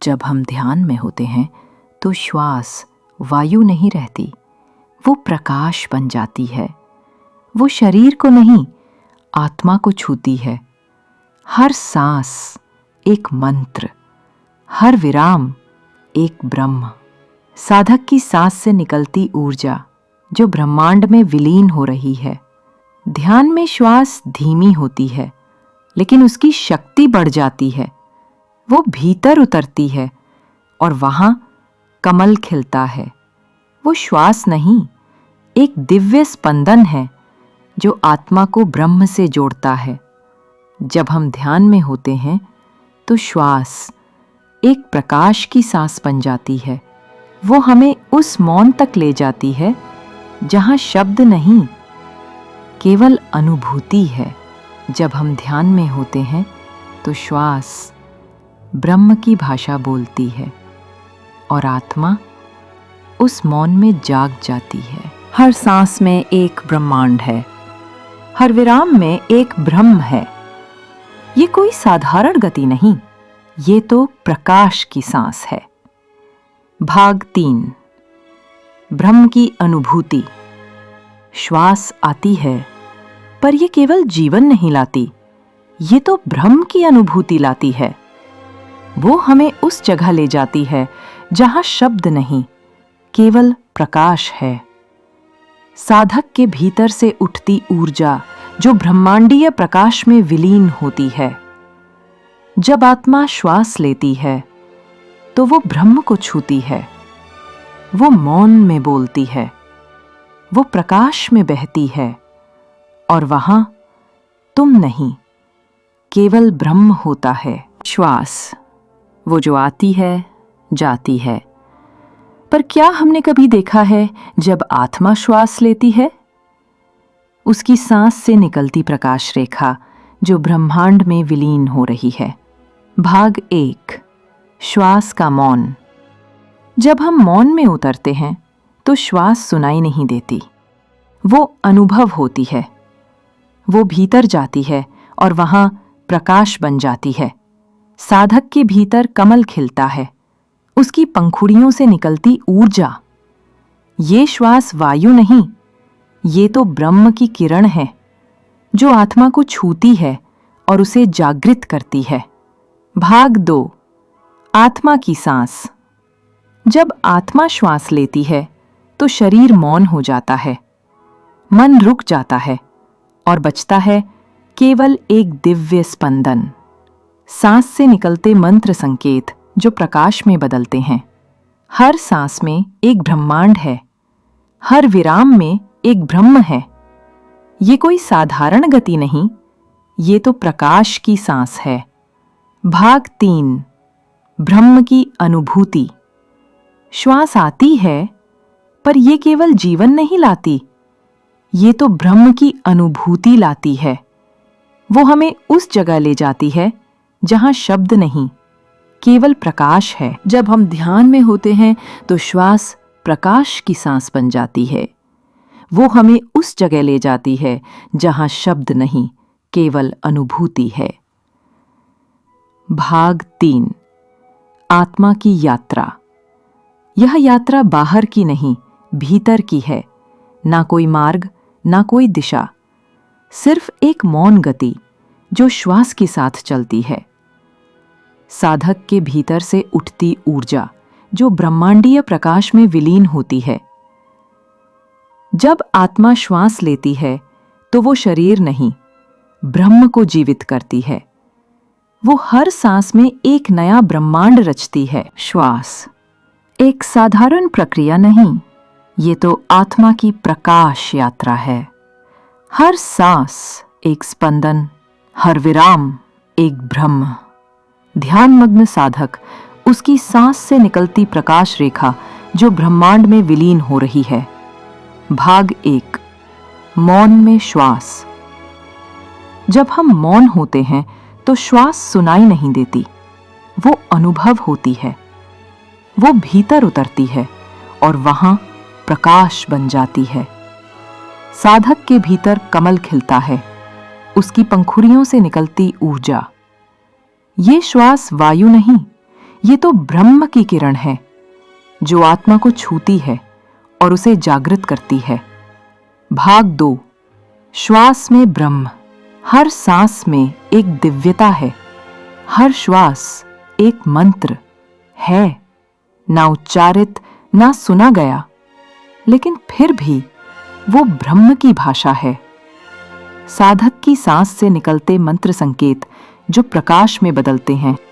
जब हम ध्यान में होते हैं तो श्वास वायु नहीं रहती, वो प्रकाश बन जाती है। वो शरीर को नहीं, आत्मा को छूती है। हर सांस एक मंत्र, हर विराम एक ब्रह्म। साधक की सांस से निकलती ऊर्जा जो ब्रह्मांड में विलीन हो रही है। ध्यान में श्वास धीमी होती है, लेकिन उसकी शक्ति बढ़ जाती है। वो भीतर उतरती है और वहां कमल खिलता है। वो श्वास नहीं, एक दिव्य स्पंदन है जो आत्मा को ब्रह्म से जोड़ता है। जब हम ध्यान में होते हैं तो श्वास एक प्रकाश की सांस बन जाती है। वो हमें उस मौन तक ले जाती है जहां शब्द नहीं, केवल अनुभूति है। जब हम ध्यान में होते हैं तो श्वास ब्रह्म की भाषा बोलती है और आत्मा उस मौन में जाग जाती है। हर सांस में एक ब्रह्मांड है, हर विराम में एक ब्रह्म है। ये कोई साधारण गति नहीं, ये तो प्रकाश की सांस है। भाग 3, ब्रह्म की अनुभूति। श्वास आती है, पर ये केवल जीवन नहीं लाती, ये तो ब्रह्म की अनुभूति लाती है। वो हमें उस जगह ले जाती है जहां शब्द नहीं, केवल प्रकाश है। साधक के भीतर से उठती ऊर्जा जो ब्रह्मांडीय प्रकाश में विलीन होती है। जब आत्मा श्वास लेती है तो वो ब्रह्म को छूती है। वो मौन में बोलती है, वो प्रकाश में बहती है और वहां तुम नहीं, केवल ब्रह्म होता है। श्वास वो जो आती है, जाती है। पर क्या हमने कभी देखा है जब आत्मा श्वास लेती है? उसकी सांस से निकलती प्रकाश रेखा जो ब्रह्मांड में विलीन हो रही है। भाग 1, श्वास का मौन। जब हम मौन में उतरते हैं तो श्वास सुनाई नहीं देती, वो अनुभव होती है। वो भीतर जाती है और वहां प्रकाश बन जाती है। साधक के भीतर कमल खिलता है, उसकी पंखुड़ियों से निकलती ऊर्जा। ये श्वास वायु नहीं, ये तो ब्रह्म की किरण है जो आत्मा को छूती है और उसे जागृत करती है। भाग 2, आत्मा की सांस। जब आत्मा श्वास लेती है तो शरीर मौन हो जाता है, मन रुक जाता है और बचता है केवल एक दिव्य स्पंदन। सांस से निकलते मंत्र संकेत जो प्रकाश में बदलते हैं। हर सांस में एक ब्रह्मांड है, हर विराम में एक ब्रह्म है। ये कोई साधारण गति नहीं, ये तो प्रकाश की सांस है। भाग 3, ब्रह्म की अनुभूति। श्वास आती है, पर यह केवल जीवन नहीं लाती, ये तो ब्रह्म की अनुभूति लाती है। वो हमें उस जगह ले जाती है जहां शब्द नहीं, केवल प्रकाश है। जब हम ध्यान में होते हैं तो श्वास प्रकाश की सांस बन जाती है। वो हमें उस जगह ले जाती है जहां शब्द नहीं, केवल अनुभूति है। भाग 3, आत्मा की यात्रा। यह यात्रा बाहर की नहीं, भीतर की है। ना कोई मार्ग, ना कोई दिशा, सिर्फ एक मौन गति जो श्वास के साथ चलती है। साधक के भीतर से उठती ऊर्जा जो ब्रह्मांडीय प्रकाश में विलीन होती है। जब आत्मा श्वास लेती है तो वो शरीर नहीं, ब्रह्म को जीवित करती है। वो हर सांस में एक नया ब्रह्मांड रचती है। श्वास एक साधारण प्रक्रिया नहीं, ये तो आत्मा की प्रकाश यात्रा है। हर सांस एक स्पंदन, हर विराम एक ब्रह्म। ध्यानमग्न साधक उसकी सांस से निकलती प्रकाश रेखा जो ब्रह्मांड में विलीन हो रही है। भाग 1, मौन में श्वास। जब हम मौन होते हैं तो श्वास सुनाई नहीं देती, वो अनुभव होती है। वो भीतर उतरती है और वहां प्रकाश बन जाती है। साधक के भीतर कमल खिलता है, उसकी पंखुड़ियों से निकलती ऊर्जा। ये श्वास वायु नहीं, ये तो ब्रह्म की किरण है जो आत्मा को छूती है और उसे जागृत करती है। भाग 2। श्वास में ब्रह्म। हर सांस में एक दिव्यता है। हर श्वास एक मंत्र है, ना उच्चारित ना सुना गया, लेकिन फिर भी वो ब्रह्म की भाषा है। साधक की सांस से निकलते मंत्र संकेत जो प्रकाश में बदलते हैं।